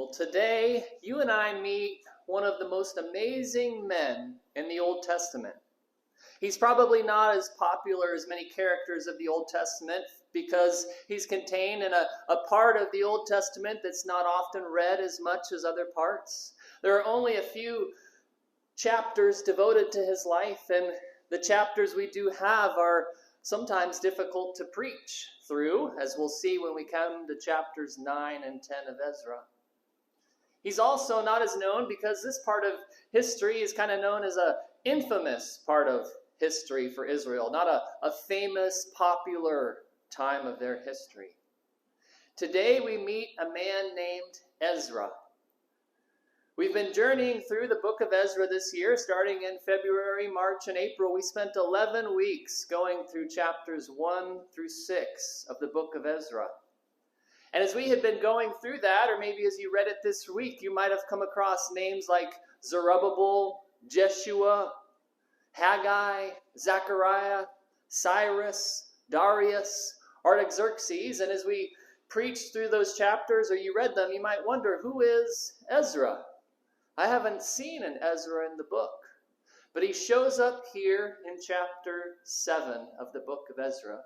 Well, today you and I meet one of the most amazing men in the Old Testament. He's probably not as popular as many characters of the Old Testament because he's contained in a part of the Old Testament that's not often read as much as other parts. There are only a few chapters devoted to his life, and the chapters we do have are sometimes difficult to preach through, as we'll see when we come to chapters 9 and 10 of Ezra. He's also not as known because this part of history is kind of known as an infamous part of history for Israel, not a famous, popular time of their history. Today we meet a man named Ezra. We've been journeying through the book of Ezra this year, starting in February, March, and April. We spent 11 weeks going through chapters 1 through 6 of the book of Ezra. And as we had been going through that, or maybe as you read it this week, you might have come across names like Zerubbabel, Jeshua, Haggai, Zechariah, Cyrus, Darius, Artaxerxes. And as we preached through those chapters, or you read them, you might wonder, who is Ezra? I haven't seen an Ezra in the book. But he shows up here in chapter 7 of the book of Ezra.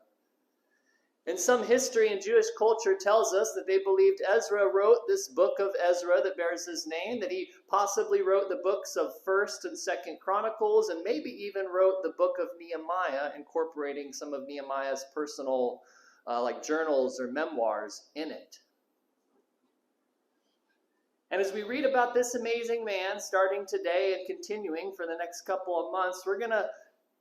And some history in Jewish culture tells us that they believed Ezra wrote this book of Ezra that bears his name, that he possibly wrote the books of 1st and 2nd Chronicles, and maybe even wrote the book of Nehemiah, incorporating some of Nehemiah's personal like journals or memoirs in it. And as we read about this amazing man, starting today and continuing for the next couple of months, we're going to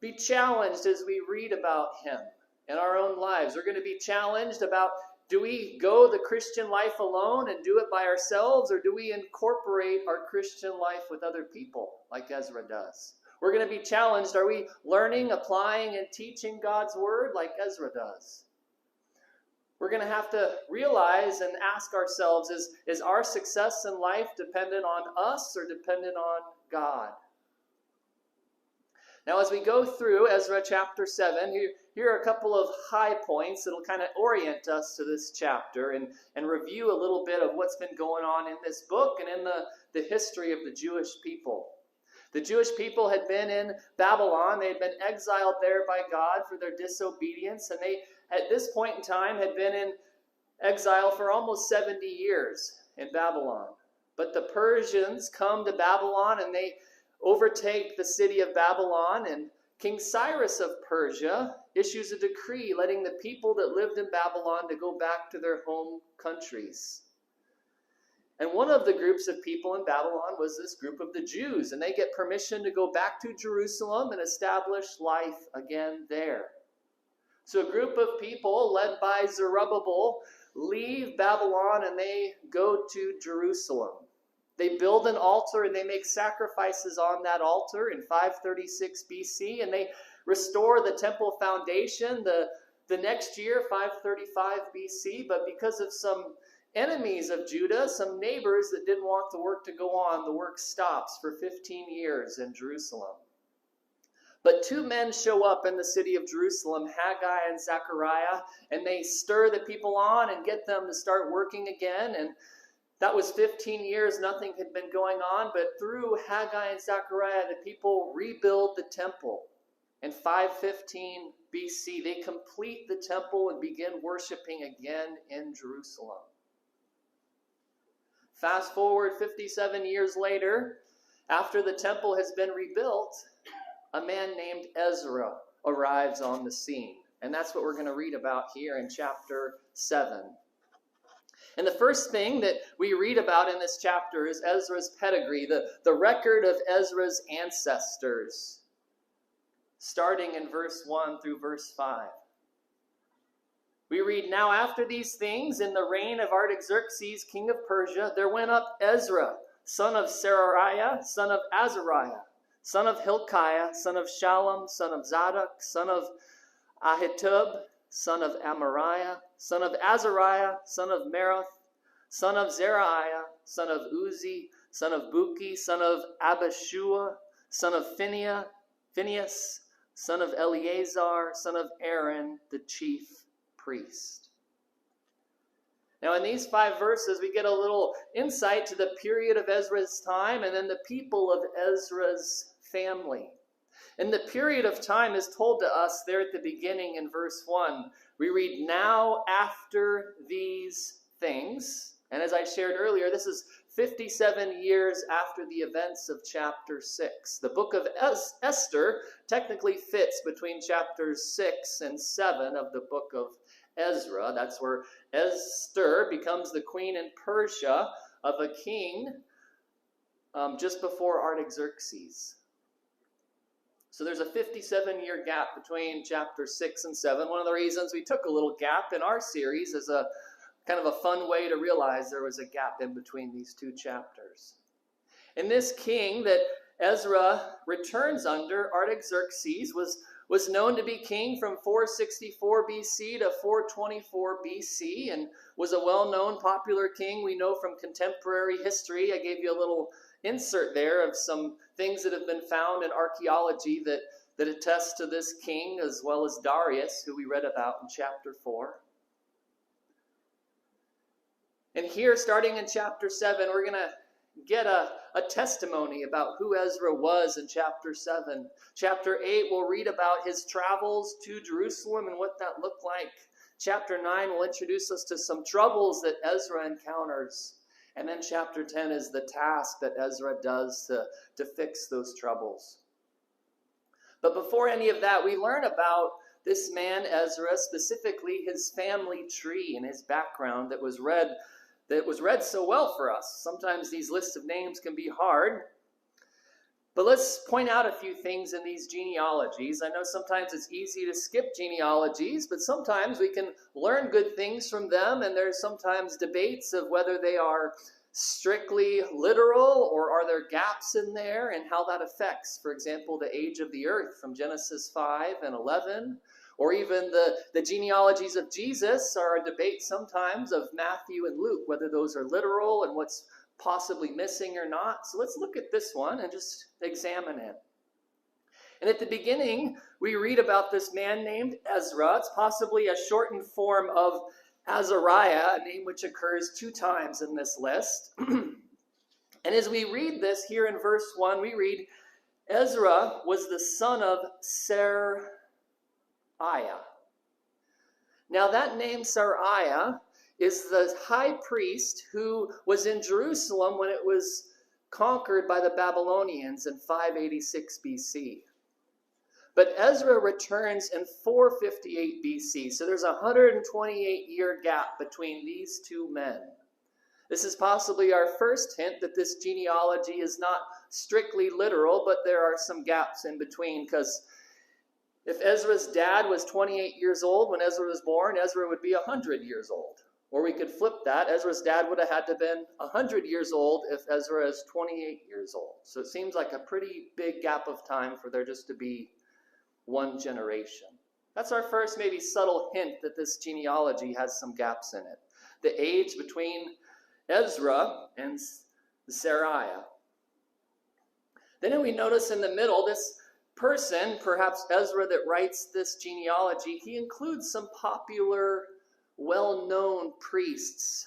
be challenged as we read about him in our own lives. We're going to be challenged about, do we go the Christian life alone and do it by ourselves, or do we incorporate our Christian life with other people like Ezra does? We're going to be challenged, are we learning, applying, and teaching God's word like Ezra does? We're going to have to realize and ask ourselves, is our success in life dependent on us or dependent on God? Now, as we go through Ezra chapter 7, here are a couple of high points that will kind of orient us to this chapter and review a little bit of what's been going on in this book and in the history of the Jewish people. The Jewish people had been in Babylon. They had been exiled there by God for their disobedience, and they, at this point in time, had been in exile for almost 70 years in Babylon. But the Persians come to Babylon, and they overtake the city of Babylon, and King Cyrus of Persia issues a decree letting the people that lived in Babylon to go back to their home countries. And one of the groups of people in Babylon was this group of the Jews, and they get permission to go back to Jerusalem and establish life again there. So a group of people led by Zerubbabel leave Babylon and they go to Jerusalem. They build an altar and they make sacrifices on that altar in 536 BC, and they restore the temple foundation the next year, 535 BC. But because of some enemies of Judah, some neighbors that didn't want the work to go on, the work stops for 15 years in Jerusalem. But two men show up in the city of Jerusalem, Haggai and Zechariah, and they stir the people on and get them to start working again. And that was 15 years, nothing had been going on, but through Haggai and Zechariah, the people rebuild the temple. In 515 BC, they complete the temple and begin worshiping again in Jerusalem. Fast forward 57 years later, after the temple has been rebuilt, a man named Ezra arrives on the scene. And that's what we're going to read about here in chapter 7. And the first thing that we read about in this chapter is Ezra's pedigree, the record of Ezra's ancestors, starting in verse 1 through verse 5. We read, "Now after these things, in the reign of Artaxerxes, king of Persia, there went up Ezra, son of Seraiah, son of Azariah, son of Hilkiah, son of Shallum, son of Zadok, son of Ahitub, son of Amariah, son of Azariah, son of Meroth, son of Zerahiah, son of Uzi, son of Buki, son of Abishua, son of Phinehas, son of Eleazar, son of Aaron, the chief priest." Now, in these 5 verses, we get a little insight to the period of Ezra's time and then the people of Ezra's family. And the period of time is told to us there at the beginning in verse 1. We read, "Now after these things," and as I shared earlier, this is 57 years after the events of chapter 6. The book of Esther technically fits between chapters 6 and 7 of the book of Ezra. That's where Esther becomes the queen in Persia of a king just before Artaxerxes. So there's a 57-year gap between chapter 6 and 7. One of the reasons we took a little gap in our series is a kind of a fun way to realize there was a gap in between these 2 chapters. And this king that Ezra returns under, Artaxerxes, was known to be king from 464 BC to 424 BC and was a well-known, popular king we know from contemporary history. I gave you a little insert there of some things that have been found in archaeology that attest to this king, as well as Darius, who we read about in chapter 4. And here, starting in chapter 7, we're going to get a testimony about who Ezra was in chapter 7. Chapter 8, we'll read about his travels to Jerusalem and what that looked like. Chapter 9 will introduce us to some troubles that Ezra encounters. And then chapter 10 is the task that Ezra does to fix those troubles. But before any of that, we learn about this man Ezra, specifically his family tree and his background that was read so well for us. Sometimes these lists of names can be hard. But let's point out a few things in these genealogies. I know sometimes it's easy to skip genealogies, but sometimes we can learn good things from them, and there's sometimes debates of whether they are strictly literal or are there gaps in there and how that affects, for example, the age of the earth from Genesis 5 and 11. Or even the genealogies of Jesus are a debate sometimes of Matthew and Luke, whether those are literal and what's possibly missing or not. So let's look at this one and just examine it. And at the beginning, we read about this man named Ezra. It's possibly a shortened form of Azariah, a name which occurs 2 times in this list. And as we read this here in verse 1, we read, Ezra was the son of Seraiah. Now that name Seraiah is the high priest who was in Jerusalem when it was conquered by the Babylonians in 586 BC. But Ezra returns in 458 BC, so there's a 128-year gap between these 2 men. This is possibly our first hint that this genealogy is not strictly literal, but there are some gaps in between, because if Ezra's dad was 28 years old when Ezra was born, Ezra would be 100 years old. Or we could flip that. Ezra's dad would have had to have been 100 years old if Ezra is 28 years old. So it seems like a pretty big gap of time for there just to be 1 generation. That's our first maybe subtle hint that this genealogy has some gaps in it. The age between Ezra and Seraiah. Then we notice in the middle, this person, perhaps Ezra that writes this genealogy, he includes some popular, well-known priests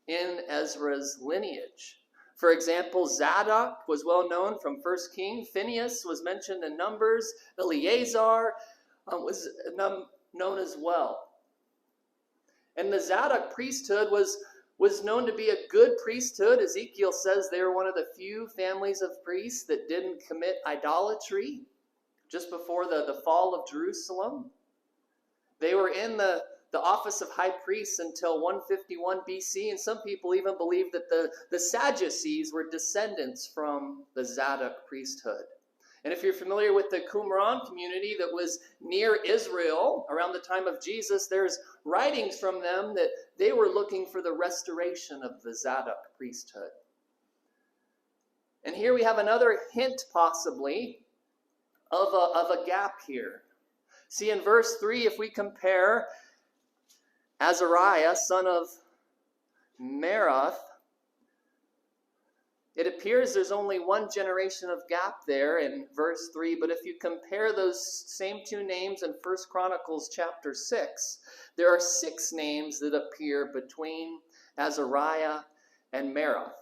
in Ezra's lineage. For example, Zadok was well known from 1 King. Phinehas was mentioned in Numbers. Eleazar was known as well. And the Zadok priesthood was known to be a good priesthood. Ezekiel says they were one of the few families of priests that didn't commit idolatry just before the fall of Jerusalem. They were in the office of high priests until 151 BC, and some people even believe that the Sadducees were descendants from the Zadok priesthood. And if you're familiar with the Qumran community that was near Israel around the time of Jesus, there's writings from them that they were looking for the restoration of the Zadok priesthood. And here we have another hint, possibly, of a gap here. See, in verse 3, if we compare Azariah, son of Merath, it appears there's only 1 generation of gap there in verse 3, but if you compare those same 2 names in 1 Chronicles chapter 6, there are 6 names that appear between Azariah, and Merath.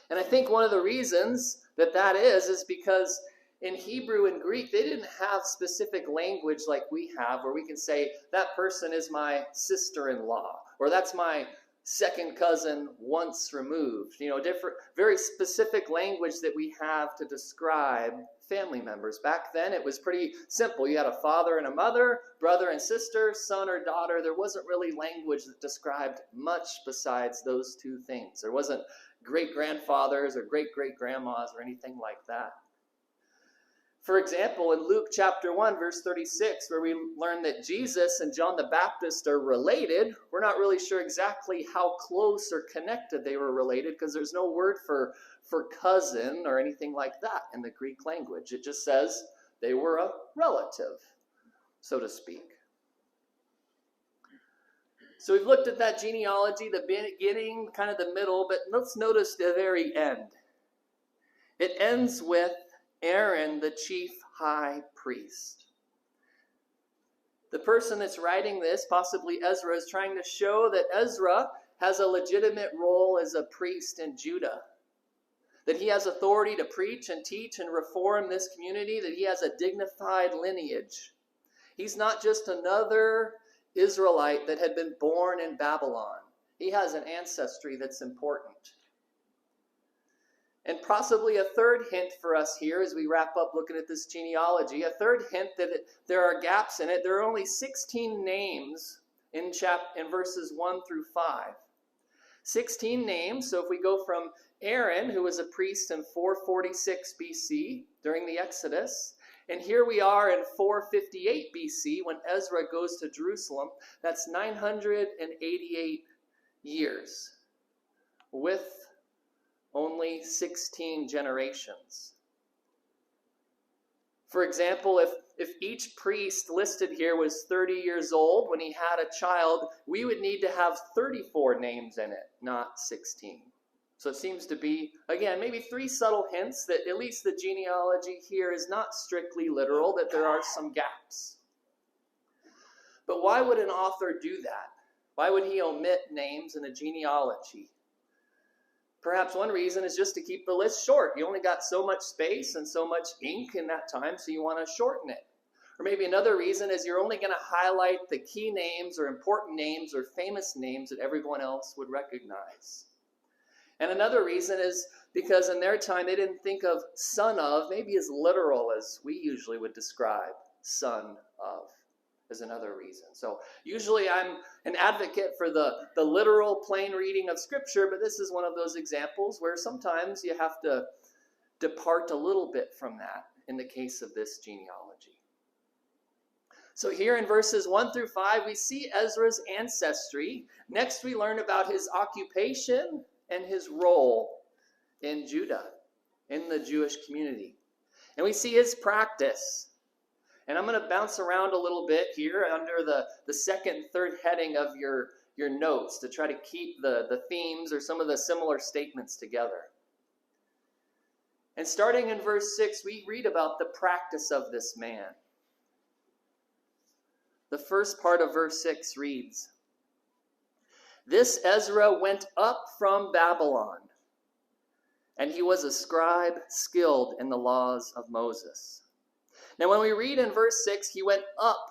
And I think one of the reasons that is because in Hebrew and Greek, they didn't have specific language like we have, where we can say, that person is my sister-in-law, or that's my second cousin once removed. Different, very specific language that we have to describe family members. Back then, it was pretty simple. You had a father and a mother, brother and sister, son or daughter. There wasn't really language that described much besides those two things. There wasn't great-grandfathers or great-great-grandmas or anything like that. For example, in Luke chapter 1, verse 36, where we learn that Jesus and John the Baptist are related, we're not really sure exactly how close or connected they were related, because there's no word for cousin or anything like that in the Greek language. It just says they were a relative, so to speak. So we've looked at that genealogy, the beginning, kind of the middle, but let's notice the very end. It ends with Aaron, the chief high priest. The person that's writing this, possibly Ezra, is trying to show that Ezra has a legitimate role as a priest in Judah. That he has authority to preach and teach and reform this community, that he has a dignified lineage. He's not just another Israelite that had been born in Babylon. He has an ancestry that's important. And possibly a third hint for us here as we wrap up looking at this genealogy, a third hint that there are gaps in it. There are only 16 names in verses 1 through 5. 16 names. So if we go from Aaron, who was a priest in 446 BC during the Exodus, and here we are in 458 BC when Ezra goes to Jerusalem. That's 988 years with only 16 generations. For example, if each priest listed here was 30 years old when he had a child, we would need to have 34 names in it, not 16. So it seems to be, again, maybe three subtle hints that at least the genealogy here is not strictly literal, that there are some gaps. But why would an author do that? Why would he omit names in a genealogy? Perhaps one reason is just to keep the list short. You only got so much space and so much ink in that time, so you want to shorten it. Or maybe another reason is you're only going to highlight the key names or important names or famous names that everyone else would recognize. And another reason is because in their time they didn't think of son of maybe as literal as we usually would describe son of. Is another reason. So usually I'm an advocate for the literal plain reading of Scripture, but this is one of those examples where sometimes you have to depart a little bit from that in the case of this genealogy. So here in verses 1 through 5, we see Ezra's ancestry. Next we learn about his occupation and his role in Judah, in the Jewish community. And we see his practice. And I'm going to bounce around a little bit here under the second and third heading of your notes to try to keep the themes or some of the similar statements together. And starting in verse 6, we read about the practice of this man. The first part of verse 6 reads, "This Ezra went up from Babylon, and he was a scribe skilled in the laws of Moses." Now, when we read in verse 6, he went up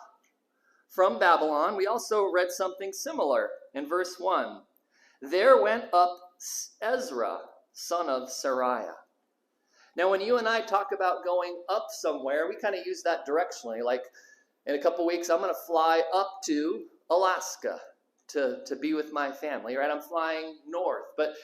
from Babylon, we also read something similar in verse 1. There went up Ezra, son of Sariah. Now, when you and I talk about going up somewhere, we kind of use that directionally. Like, in a couple weeks, I'm going to fly up to Alaska to be with my family, right? I'm flying north. But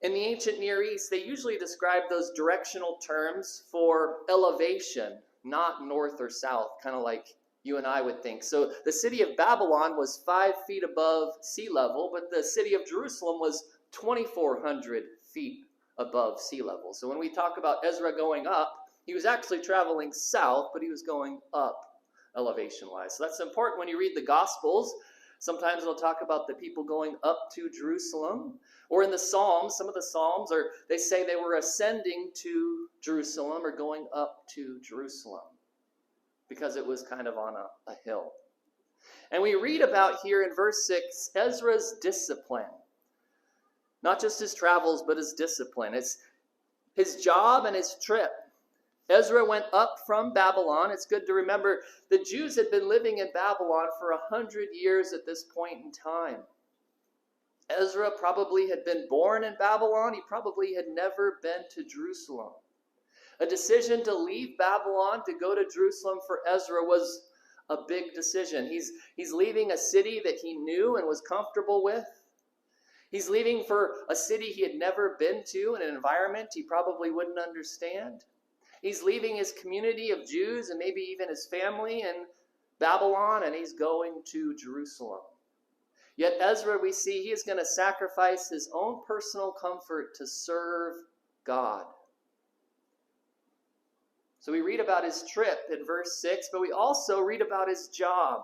in the ancient Near East, they usually describe those directional terms for elevation, not north or south, kind of like you and I would think. So the city of Babylon was 5 feet above sea level, but the city of Jerusalem was 2,400 feet above sea level. So when we talk about Ezra going up, he was actually traveling south, but he was going up elevation-wise. So that's important when you read the Gospels. Sometimes they'll talk about the people going up to Jerusalem. Or in the Psalms, some of the Psalms, they say they were ascending to Jerusalem or going up to Jerusalem because it was kind of on a hill. And we read about here in verse 6 Ezra's discipline. Not just his travels, but his discipline. It's his job and his trip. Ezra went up from Babylon. It's good to remember the Jews had been living in Babylon for 100 years at this point in time. Ezra probably had been born in Babylon. He probably had never been to Jerusalem. A decision to leave Babylon to go to Jerusalem for Ezra was a big decision. He's leaving a city that he knew and was comfortable with. He's leaving for a city he had never been to, an environment he probably wouldn't understand. He's leaving his community of Jews and maybe even his family in Babylon, and he's going to Jerusalem. Yet Ezra, we see, he is going to sacrifice his own personal comfort to serve God. So we read about his trip in verse 6, but we also read about his job.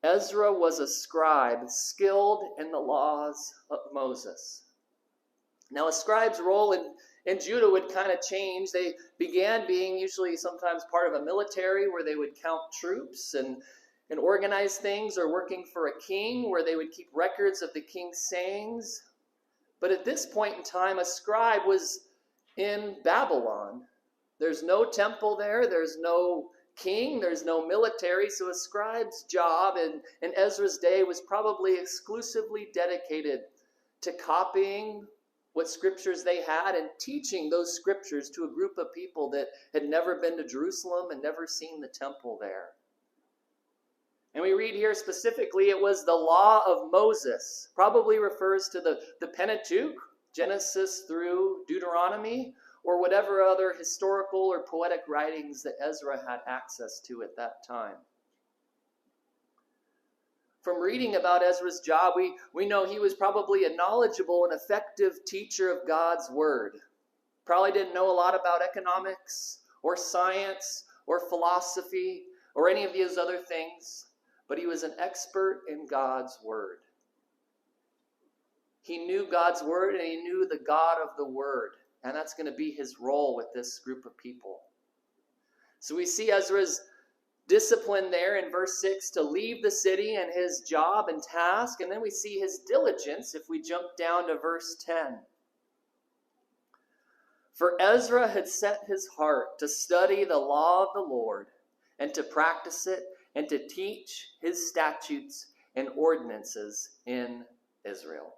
Ezra was a scribe, skilled in the laws of Moses. Now, a scribe's role in Judah would kind of change. They began being usually sometimes part of a military where they would count troops and organize things, or working for a king where they would keep records of the king's sayings. But at this point in time, a scribe was in Babylon. There's no temple there. There's no king. There's no military. So a scribe's job in Ezra's day was probably exclusively dedicated to copying what scriptures they had and teaching those scriptures to a group of people that had never been to Jerusalem and never seen the temple there. And we read here specifically it was the law of Moses. Probably refers to the Pentateuch, Genesis through Deuteronomy, or whatever other historical or poetic writings that Ezra had access to at that time. From reading about Ezra's job, we know he was probably a knowledgeable and effective teacher of God's word. Probably didn't know a lot about economics or science or philosophy or any of these other things, but he was an expert in God's word. He knew God's word and he knew the God of the word. And that's going to be his role with this group of people. So we see Ezra's discipline there in verse 6 to leave the city and his job and task. And then we see his diligence if we jump down to verse 10. For Ezra had set his heart to study the law of the Lord and to practice it and to teach his statutes and ordinances in Israel.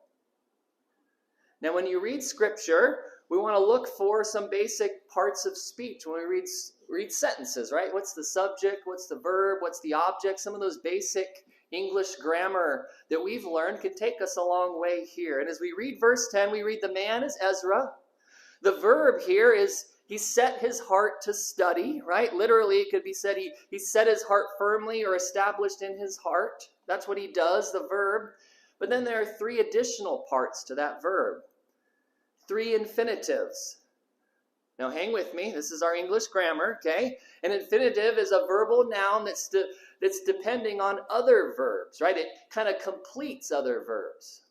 Now, when you read Scripture, we want to look for some basic parts of speech when we read sentences, right? What's the subject? What's the verb? What's the object? Some of those basic English grammar that we've learned can take us a long way here. And as we read verse 10, we read the man is Ezra. The verb here is he set his heart to study, right? Literally, it could be said he set his heart firmly or established in his heart. That's what he does, the verb. But then there are three additional parts to that verb. Three infinitives. Now hang with me. This is our English grammar, okay? An infinitive is a verbal noun that's depending on other verbs, right? It kind of completes other verbs.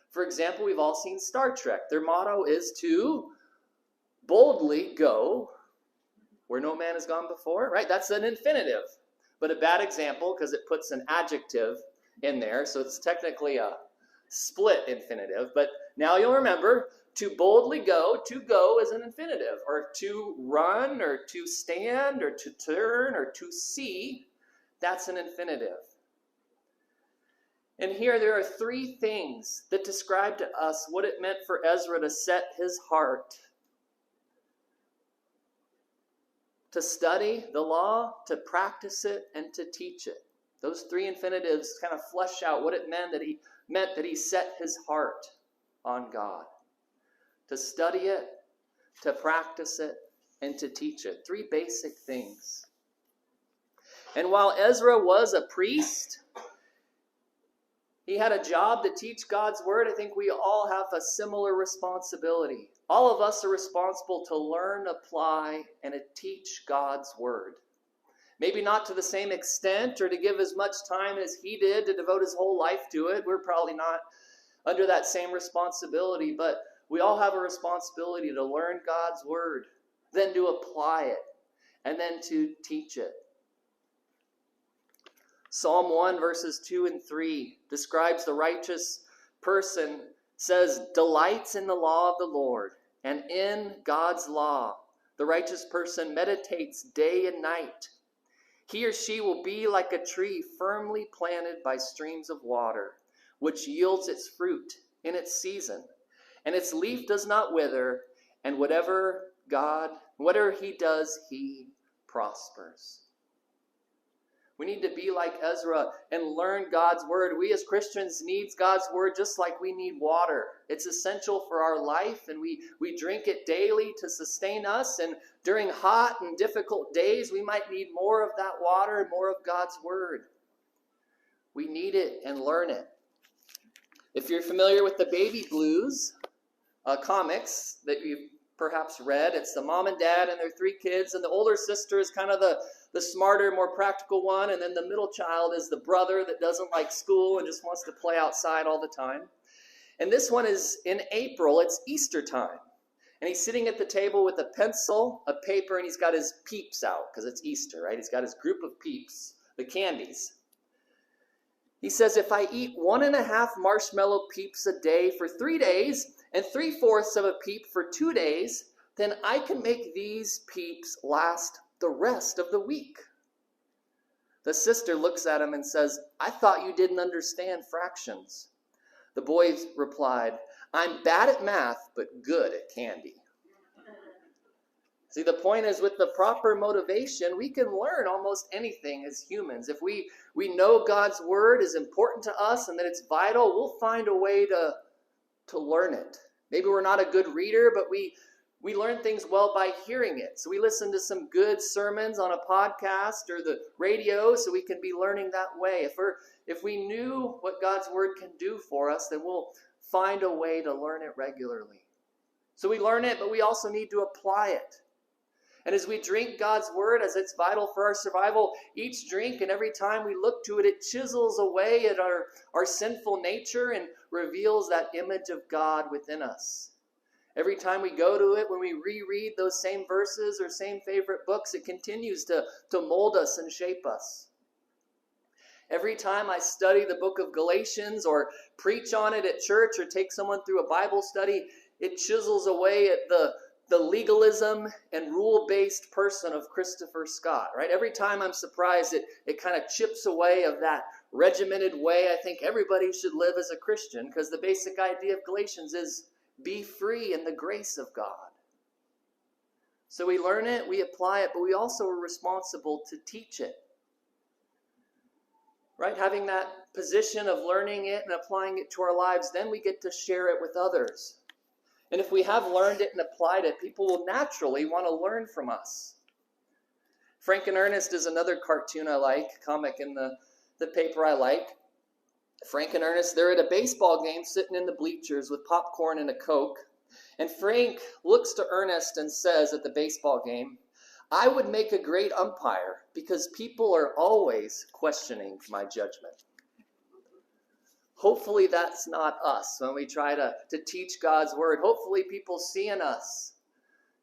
For example, we've all seen Star Trek. Their motto is to boldly go where no man has gone before, right? That's an infinitive. But a bad example because it puts an adjective in there, so it's technically a split infinitive. But now you'll remember, to boldly go, to go is an infinitive, or to run, or to stand, or to turn, or to see, that's an infinitive. And here there are three things that describe to us what it meant for Ezra to set his heart to study the law, to practice it, and to teach it. Those three infinitives kind of flesh out what it meant that he set his heart on God. To study it, to practice it, and to teach it. Three basic things. And while Ezra was a priest, he had a job to teach God's word. I think we all have a similar responsibility. All of us are responsible to learn, apply, and to teach God's word. Maybe not to the same extent or to give as much time as he did to devote his whole life to it. We're probably not under that same responsibility, but we all have a responsibility to learn God's word, then to apply it, and then to teach it. Psalm 1 verses 2 and 3 describes the righteous person, says, delights in the law of the Lord, and in God's law the righteous person meditates day and night. He or she will be like a tree firmly planted by streams of water, which yields its fruit in its season, and its leaf does not wither, and whatever he does, he prospers. We need to be like Ezra and learn God's word. We as Christians need God's word just like we need water. It's essential for our life, and we drink it daily to sustain us. And during hot and difficult days, we might need more of that water and more of God's word. We need it and learn it. If you're familiar with the Baby Blues comics that you've perhaps read, it's the mom and dad and their 3 kids, and the older sister is kind of the smarter, more practical one, and then the middle child is the brother that doesn't like school and just wants to play outside all the time. And this one is in April. It's Easter time. And he's sitting at the table with a pencil, a paper, and he's got his peeps out because it's Easter, right? He's got his group of peeps, the candies. He says, if I eat 1.5 marshmallow peeps a day for 3 days and 3/4 of a peep for 2 days, then I can make these peeps last the rest of the week. The sister looks at him and says, I thought you didn't understand fractions. The boy replied, I'm bad at math, but good at candy. See, the point is, with the proper motivation, we can learn almost anything as humans. If we know God's word is important to us and that it's vital, we'll find a way to learn it. Maybe we're not a good reader, but we learn things well by hearing it. So we listen to some good sermons on a podcast or the radio so we can be learning that way. If we knew what God's word can do for us, then we'll find a way to learn it regularly. So we learn it, but we also need to apply it. And as we drink God's word, as it's vital for our survival, each drink and every time we look to it, it chisels away at our sinful nature and reveals that image of God within us. Every time we go to it, when we reread those same verses or same favorite books, it continues to mold us and shape us. Every time I study the book of Galatians or preach on it at church or take someone through a Bible study, it chisels away at the legalism and rule-based person of Christopher Scott, right? Every time I'm surprised, it kind of chips away of that regimented way I think everybody should live as a Christian, because the basic idea of Galatians is be free in the grace of God. So we learn it, we apply it, but we also are responsible to teach it. Right? Having that position of learning it and applying it to our lives, then we get to share it with others. And if we have learned it and applied it, people will naturally want to learn from us. Frank and Ernest is another cartoon I like, comic in the paper I like. Frank and Ernest, they're at a baseball game sitting in the bleachers with popcorn and a Coke. And Frank looks to Ernest and says at the baseball game, I would make a great umpire because people are always questioning my judgment. Hopefully that's not us when we try to teach God's word. Hopefully people see in us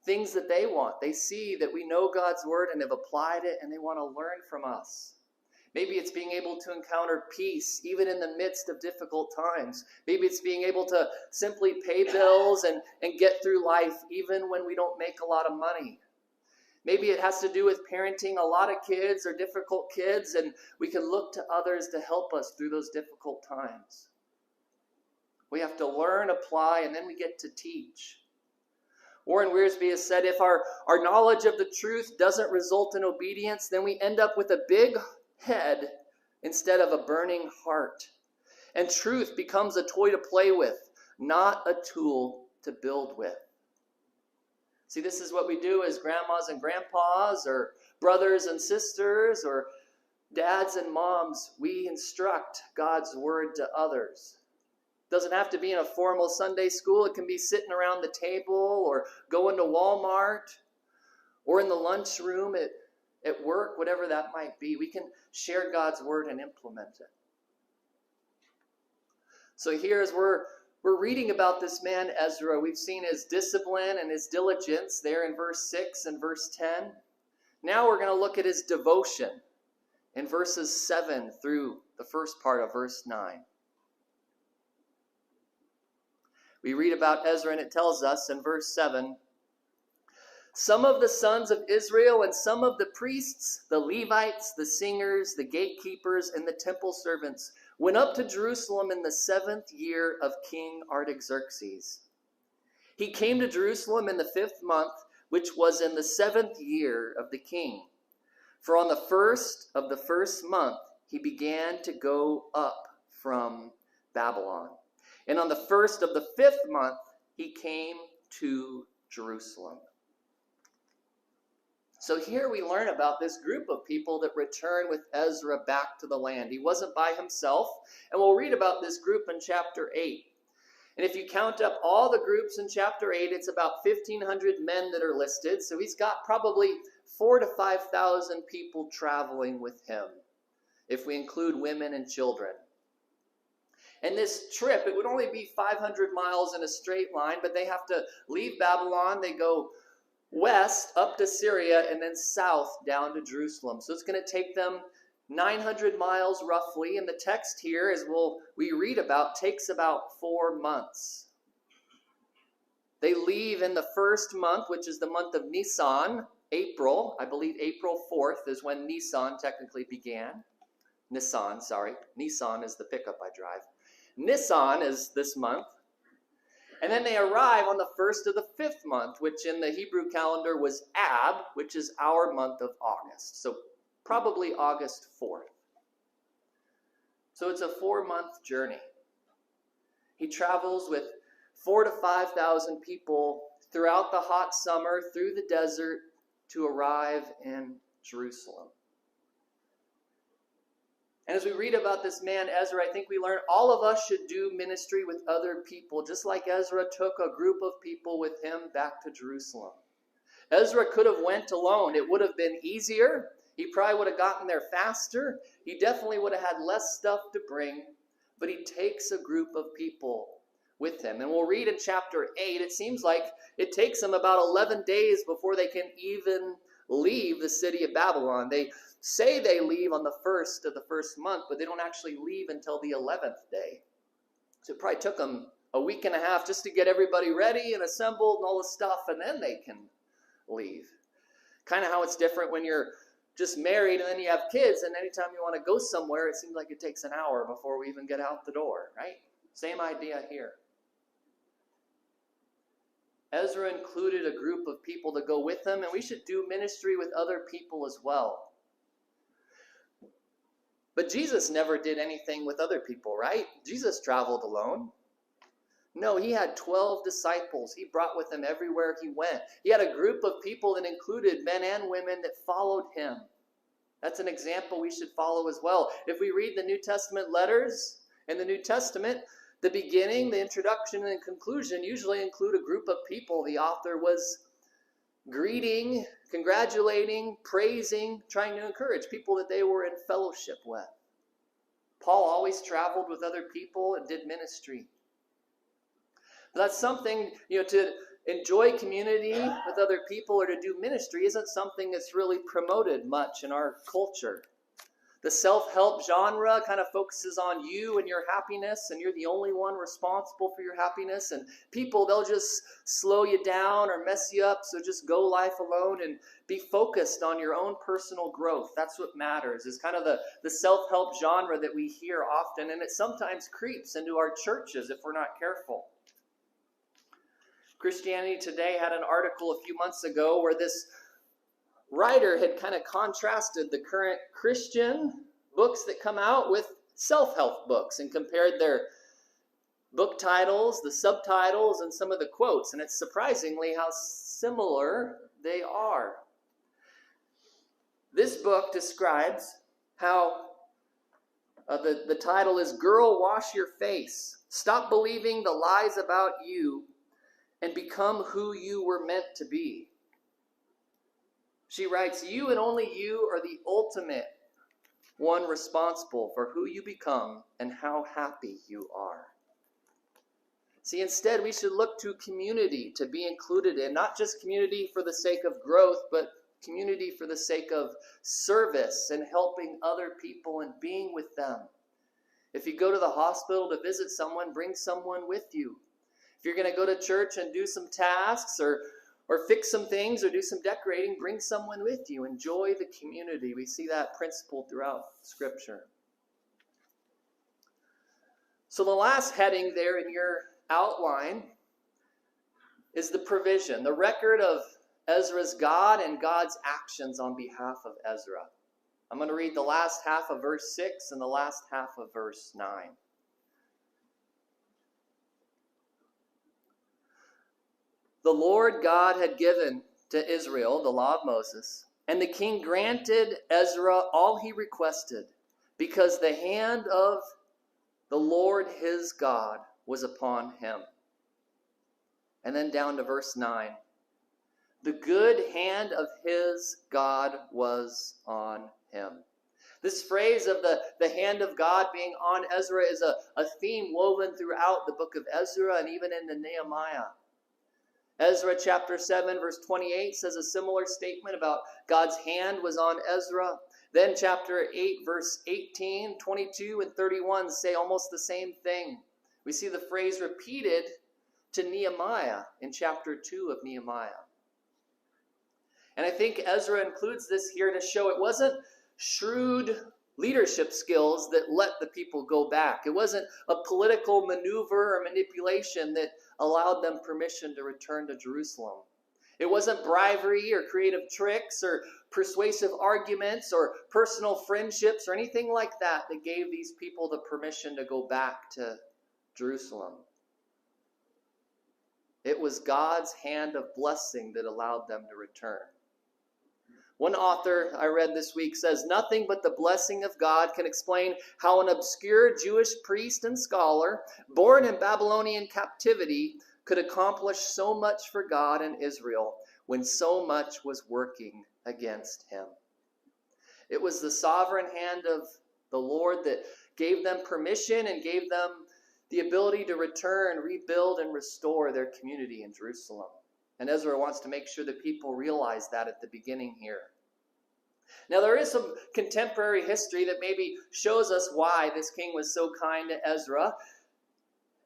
things that they want. They see that we know God's word and have applied it, and they want to learn from us. Maybe it's being able to encounter peace even in the midst of difficult times. Maybe it's being able to simply pay bills and get through life even when we don't make a lot of money. Maybe it has to do with parenting a lot of kids or difficult kids, and we can look to others to help us through those difficult times. We have to learn, apply, and then we get to teach. Warren Wiersbe has said, if our knowledge of the truth doesn't result in obedience, then we end up with a big head instead of a burning heart. And truth becomes a toy to play with, not a tool to build with. See, this is what we do as grandmas and grandpas, or brothers and sisters, or dads and moms. We instruct God's word to others. It doesn't have to be in a formal Sunday school. It can be sitting around the table, or going to Walmart, or in the lunchroom at work, whatever that might be. We can share God's word and implement it. So here, as we're reading about this man, Ezra, we've seen his discipline and his diligence there in verse 6 and verse 10. Now we're going to look at his devotion in verses 7 through the first part of verse 9. We read about Ezra, and it tells us in verse 7, some of the sons of Israel and some of the priests, the Levites, the singers, the gatekeepers, and the temple servants went up to Jerusalem in the 7th year of King Artaxerxes. He came to Jerusalem in the 5th month, which was in the 7th year of the king. For on the 1st of the 1st month, he began to go up from Babylon. And on the 1st of the 5th month, he came to Jerusalem. So here we learn about this group of people that return with Ezra back to the land. He wasn't by himself, and we'll read about this group in chapter 8. And if you count up all the groups in chapter 8, it's about 1,500 men that are listed. So he's got probably 4,000 to 5,000 people traveling with him, if we include women and children. And this trip, it would only be 500 miles in a straight line, but they have to leave Babylon. They go west up to Syria and then south down to Jerusalem. So it's going to take them 900 miles roughly. And the text here, as we read about, takes about 4 months. They leave in the 1st month, which is the month of Nisan, April. I believe April 4th is when Nisan technically began. Nisan is the pickup I drive. Nisan is this month. And then they arrive on the 1st of the 5th month, which in the Hebrew calendar was Ab, which is our month of August. So probably August 4th. So it's a 4-month journey. He travels with 4,000 to 5,000 people throughout the hot summer, through the desert, to arrive in Jerusalem. And as we read about this man, Ezra, I think we learn all of us should do ministry with other people, just like Ezra took a group of people with him back to Jerusalem. Ezra could have went alone. It would have been easier. He probably would have gotten there faster. He definitely would have had less stuff to bring, but he takes a group of people with him. And we'll read in chapter 8, it seems like it takes them about 11 days before they can even leave the city of Babylon. They say they leave on the 1st of the 1st month, but they don't actually leave until the 11th day. So it probably took them a week and a half just to get everybody ready and assembled and all this stuff, and then they can leave. Kind of how it's different when you're just married and then you have kids, and anytime you want to go somewhere, it seems like it takes an hour before we even get out the door, right? Same idea here. Ezra included a group of people to go with him, and we should do ministry with other people as well. But Jesus never did anything with other people, right? Jesus traveled alone. No, he had 12 disciples. He brought with him everywhere he went. He had a group of people that included men and women that followed him. That's an example we should follow as well. If we read the New Testament letters in the New Testament, the beginning, the introduction, and conclusion usually include a group of people. The author was greeting, congratulating, praising, trying to encourage people that they were in fellowship with. Paul always traveled with other people and did ministry. But that's something, to enjoy community with other people or to do ministry isn't something that's really promoted much in our culture. The self-help genre kind of focuses on you and your happiness, and you're the only one responsible for your happiness. And people, they'll just slow you down or mess you up, so just go life alone and be focused on your own personal growth. That's what matters, is kind of the self-help genre that we hear often, and it sometimes creeps into our churches if we're not careful. Christianity Today had an article a few months ago where this writer had kind of contrasted the current Christian books that come out with self-help books and compared their book titles, the subtitles, and some of the quotes. And it's surprisingly how similar they are. This book describes how the title is Girl, Wash Your Face. Stop believing the lies about you and become who you were meant to be. She writes, you and only you are the ultimate one responsible for who you become and how happy you are. See, instead, we should look to community to be included in, not just community for the sake of growth, but Community for the sake of service and helping other people and being with them. If you go to the hospital to visit someone, bring someone with you. If you're going to go to church and do some tasks or fix some things or do some decorating, bring someone with you. Enjoy the community. We see that principle throughout Scripture. So the last heading there in your outline is the provision, the record of Ezra's God and God's actions on behalf of Ezra. I'm going to read the last half of verse 6 and the last half of verse 9. The Lord God had given to Israel the law of Moses, and the king granted Ezra all he requested, because the hand of the Lord his God was upon him. And then down to verse 9. The good hand of his God was on him. This phrase of the hand of God being on Ezra is a theme woven throughout the book of Ezra and even in the Nehemiah. Ezra chapter 7 verse 28 says a similar statement about God's hand was on Ezra. Then chapter 8 verse 18, 22, and 31 say almost the same thing. We see the phrase repeated to Nehemiah in chapter 2 of Nehemiah. And I think Ezra includes this here to show it wasn't shrewd leadership skills that let the people go back. It wasn't a political maneuver or manipulation that allowed them permission to return to Jerusalem. It wasn't bribery or creative tricks or persuasive arguments or personal friendships or anything like that that gave these people the permission to go back to Jerusalem. It was God's hand of blessing that allowed them to return. One author I read this week says, nothing but the blessing of God can explain how an obscure Jewish priest and scholar, born in Babylonian captivity, could accomplish so much for God and Israel when so much was working against him. It was the sovereign hand of the Lord that gave them permission and gave them the ability to return, rebuild, and restore their community in Jerusalem. And Ezra wants to make sure that people realize that at the beginning here. Now there is some contemporary history that maybe shows us why this king was so kind to Ezra.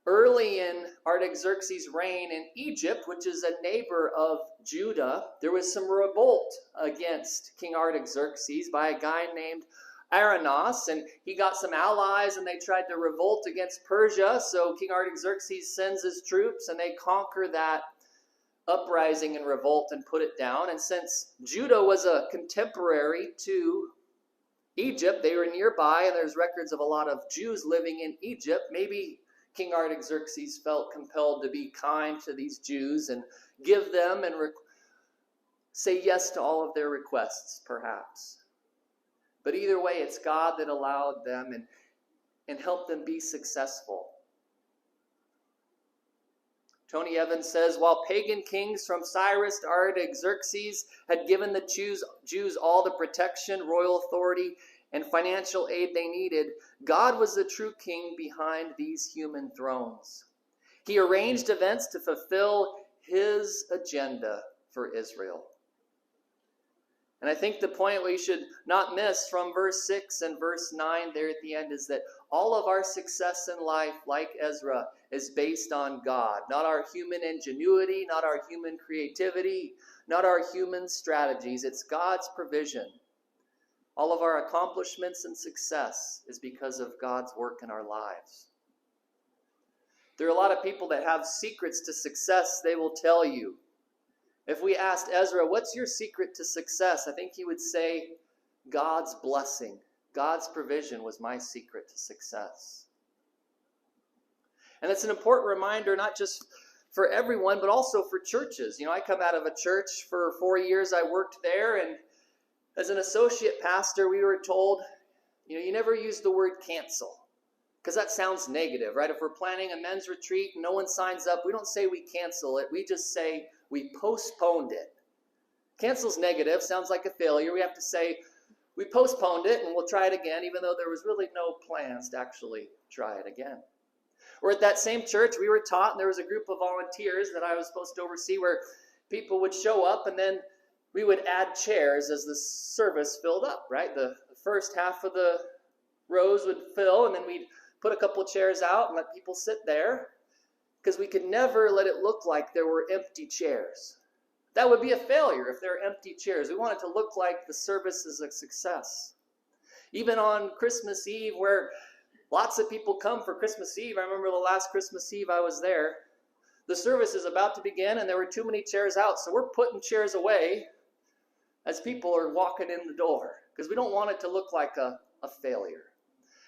Early in Artaxerxes' reign in Egypt, which is a neighbor of Judah, there was some revolt against King Artaxerxes by a guy named Aranos, and he got some allies and they tried to revolt against Persia. So King Artaxerxes sends his troops and they conquer that uprising and revolt and put it down. And since Judah was a contemporary to Egypt, they were nearby, and there's records of a lot of Jews living in Egypt. Maybe King Artaxerxes felt compelled to be kind to these Jews and give them and say yes to all of their requests, perhaps. But either way, it's God that allowed them and helped them be successful. Tony Evans says, while pagan kings from Cyrus to Artaxerxes had given the Jews all the protection, royal authority, and financial aid they needed, God was the true king behind these human thrones. He arranged events to fulfill his agenda for Israel. And I think the point we should not miss from verse 6 and verse 9 there at the end is that all of our success in life, like Ezra, is based on God. Not our human ingenuity, not our human creativity, not our human strategies. It's God's provision. All of our accomplishments and success is because of God's work in our lives. There are a lot of people that have secrets to success they will tell you. If we asked Ezra, what's your secret to success? I think he would say, God's blessing. God's provision was my secret to success. And it's an important reminder, not just for everyone, but also for churches. You know, I come out of a church for 4 years. I worked there, and as an associate pastor, we were told, you never use the word cancel, because that sounds negative, right? If we're planning a men's retreat and no one signs up, we don't say we cancel it. We just say we postponed it. Cancel's negative, sounds like a failure. We have to say we postponed it and we'll try it again, even though there was really no plans to actually try it again. Or at that same church, we were taught, and there was a group of volunteers that I was supposed to oversee, where people would show up and then we would add chairs as the service filled up, right? The first half of the rows would fill, and then we'd put a couple chairs out and let people sit there, because we could never let it look like there were empty chairs. That would be a failure if there are empty chairs. We want it to look like the service is a success. Even on Christmas Eve, where lots of people come for Christmas Eve. I remember the last Christmas Eve I was there. The service is about to begin, and there were too many chairs out, so we're putting chairs away as people are walking in the door, because we don't want it to look like a failure.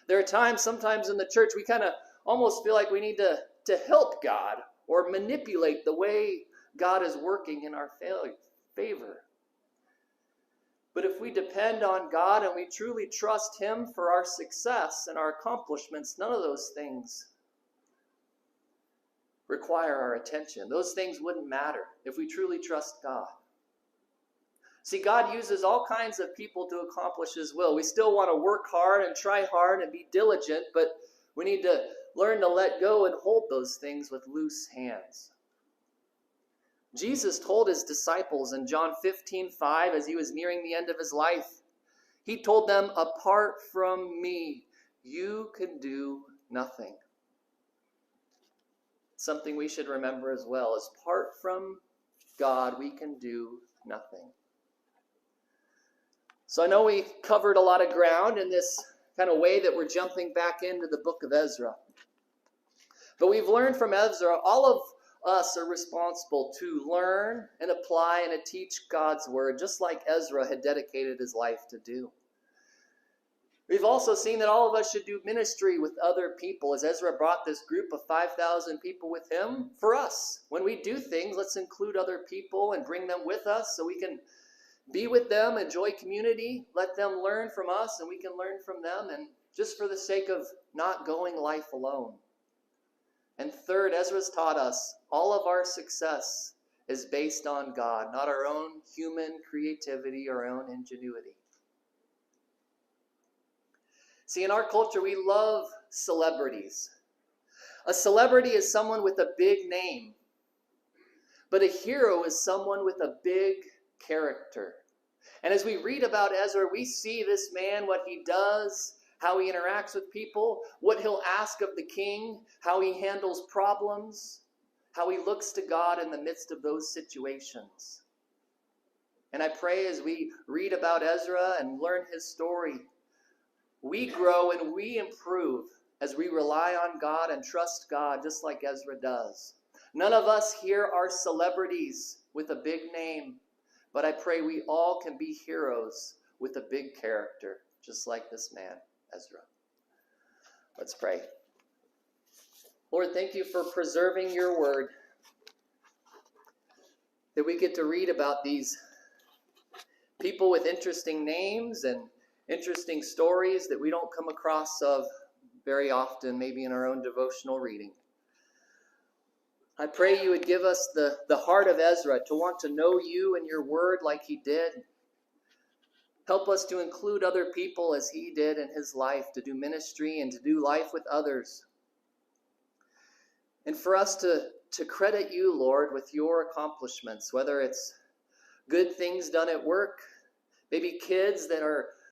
There are times, sometimes in the church, we kind of almost feel like we need to help God or manipulate the way God is working in our favor. But if we depend on God and we truly trust Him for our success and our accomplishments, none of those things require our attention. Those things wouldn't matter if we truly trust God. See, God uses all kinds of people to accomplish His will. We still want to work hard and try hard and be diligent, but we need to learn to let go and hold those things with loose hands. Jesus told His disciples in John 15:5, as He was nearing the end of His life, He told them, "Apart from me, you can do nothing." Something we should remember as well is, apart from God, we can do nothing. So I know we covered a lot of ground in this kind of way that we're jumping back into the book of Ezra. But we've learned from Ezra, all of us are responsible to learn and apply and to teach God's word, just like Ezra had dedicated his life to do. We've also seen that all of us should do ministry with other people, as Ezra brought this group of 5,000 people with him for us. When we do things, let's include other people and bring them with us so we can be with them, enjoy community, let them learn from us and we can learn from them, and just for the sake of not going life alone. And third, Ezra's taught us all of our success is based on God, not our own human creativity or our own ingenuity. See, in our culture, we love celebrities. A celebrity is someone with a big name, but a hero is someone with a big character. And as we read about Ezra, we see this man, what he does, how he interacts with people, what he'll ask of the king, how he handles problems, how he looks to God in the midst of those situations. And I pray as we read about Ezra and learn his story, we grow and we improve as we rely on God and trust God just like Ezra does. None of us here are celebrities with a big name, but I pray we all can be heroes with a big character, just like this man, Ezra. Let's pray. Lord, thank you for preserving your word, that we get to read about these people with interesting names and interesting stories that we don't come across of very often, maybe in our own devotional reading. I pray you would give us the heart of Ezra to want to know you and your word like he did. Help us to include other people as he did in his life, to do ministry and to do life with others. And for us to credit you, Lord, with your accomplishments, whether it's good things done at work, maybe kids that are